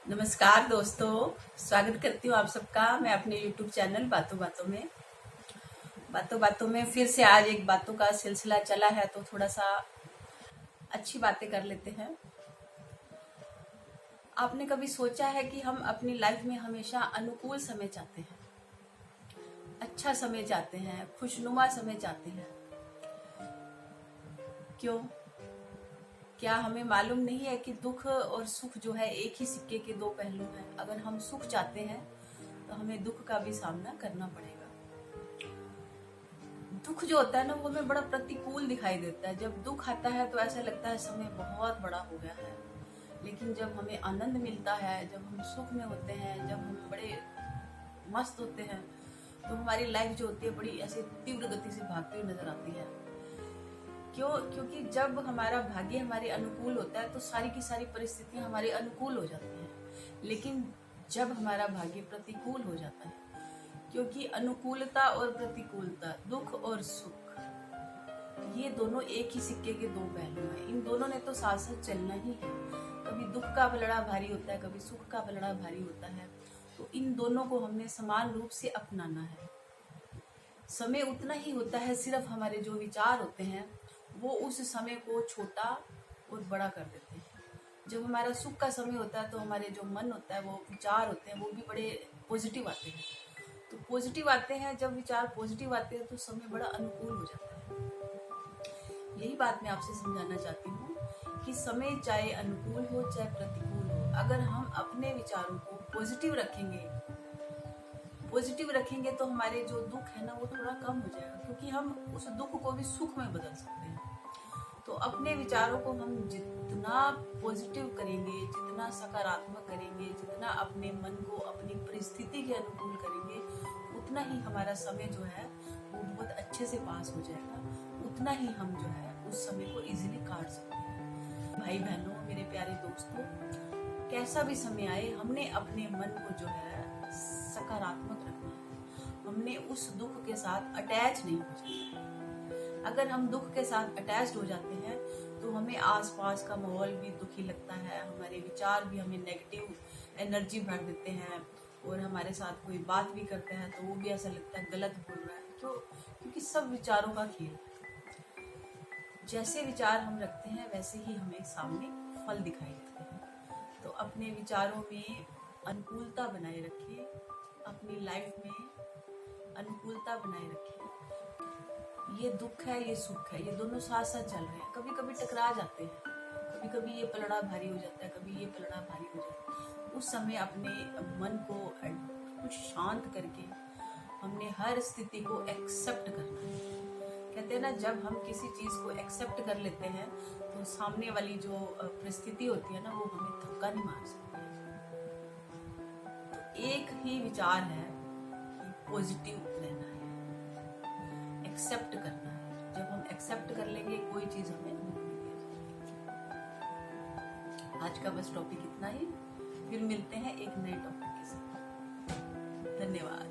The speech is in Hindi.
नमस्कार दोस्तों, स्वागत करती हूँ आप सबका मैं अपने YouTube चैनल बातों बातों में फिर से आज एक बातों का सिलसिला चला है तो थोड़ा सा अच्छी बातें कर लेते हैं। आपने कभी सोचा है कि हम अपनी लाइफ में हमेशा अनुकूल समय चाहते हैं, अच्छा समय चाहते हैं, खुशनुमा समय चाहते हैं? क्यों? क्या हमें मालूम नहीं है कि दुख और सुख जो है एक ही सिक्के के दो पहलू हैं। अगर हम सुख चाहते हैं तो हमें दुख का भी सामना करना पड़ेगा। दुख जो होता है ना, वो हमें बड़ा प्रतिकूल दिखाई देता है। जब दुख आता है तो ऐसा लगता है समय बहुत बड़ा हो गया है, लेकिन जब हमें आनंद मिलता है, जब हम सुख में होते हैं, जब हम बड़े मस्त होते हैं, तो हमारी लाइफ जो होती है बड़ी ऐसे तीव्र गति से भागती हुई नजर आती है। क्योंकि जब हमारा भाग्य हमारे अनुकूल होता है तो सारी की सारी परिस्थितियां हमारे अनुकूल हो जाती हैं। लेकिन जब हमारा भाग्य प्रतिकूल हो जाता है, क्योंकि अनुकूलता और प्रतिकूलता, दुख और सुख, ये दोनों एक ही सिक्के के दो पहलू हैं। इन दोनों ने तो साथ साथ चलना ही है। कभी दुख का पलड़ा भारी होता है, कभी सुख का पलड़ा भारी होता है। तो इन दोनों को हमने समान रूप से अपनाना है। समय उतना ही होता है, सिर्फ हमारे जो विचार होते हैं वो उस समय को छोटा और बड़ा कर देते हैं। जब हमारा सुख का समय होता है तो हमारे जो मन होता है, वो विचार होते हैं, वो भी बड़े पॉजिटिव आते हैं। तो पॉजिटिव आते हैं, जब विचार पॉजिटिव आते हैं तो समय बड़ा अनुकूल हो जाता है। यही बात मैं आपसे समझाना चाहती हूँ कि समय चाहे अनुकूल हो चाहे प्रतिकूल हो, अगर हम अपने विचारों को पॉजिटिव रखेंगे तो हमारे जो दुख है ना वो थोड़ा कम हो जाएगा, क्योंकि हम उस दुख को भी सुख में बदल सकते हैं। तो अपने विचारों को हम जितना पॉजिटिव करेंगे, जितना सकारात्मक करेंगे, जितना अपने मन को अपनी परिस्थिति के अनुकूल करेंगे, उतना ही हमारा समय जो है वो बहुत अच्छे से पास हो जाएगा। उतना ही हम जो है उस समय को इजीली काट सकते हैं। भाई बहनों, मेरे प्यारे दोस्तों, कैसा भी समय आए, हमने अपने मन को जो है सकारात्मक रखना है। हमने उस दुख के साथ अटैच नहीं हो जाना। अगर हम दुख के साथ अटैच्ड हो जाते हैं तो हमें आसपास का माहौल भी दुखी लगता है, हमारे विचार भी हमें नेगेटिव एनर्जी भर देते हैं, और हमारे साथ कोई बात भी करते हैं तो वो भी ऐसा लगता है गलत बोल रहा है। क्योंकि सब विचारों का खेल है। जैसे विचार हम रखते हैं वैसे ही हमें सामने फल दिखाई देते हैं। तो अपने विचारों में अनुकूलता बनाए रखिए, अपनी लाइफ में अनुकूलता बनाए रखिए। ये दुख है, ये सुख है, ये दोनों साथ साथ चल रहे हैं। कभी कभी टकरा जाते हैं, कभी कभी ये पलड़ा भारी हो जाता है, कभी ये पलड़ा भारी हो जाता है। उस समय अपने मन को कुछ शांत करके हमने हर स्थिति को एक्सेप्ट करना है। कहते हैं ना, जब हम किसी चीज को एक्सेप्ट कर लेते हैं तो सामने वाली जो परिस्थिति होती है ना, वो हमें धक्का नहीं मार सकती है। तो एक ही विचार है कि पॉजिटिव रहना है, एक्सेप्ट करना है। जब हम एक्सेप्ट कर लेंगे, कोई चीज हमें दुख नहीं दे सकती। आज का बस टॉपिक इतना ही, फिर मिलते हैं एक नए टॉपिक के साथ। धन्यवाद।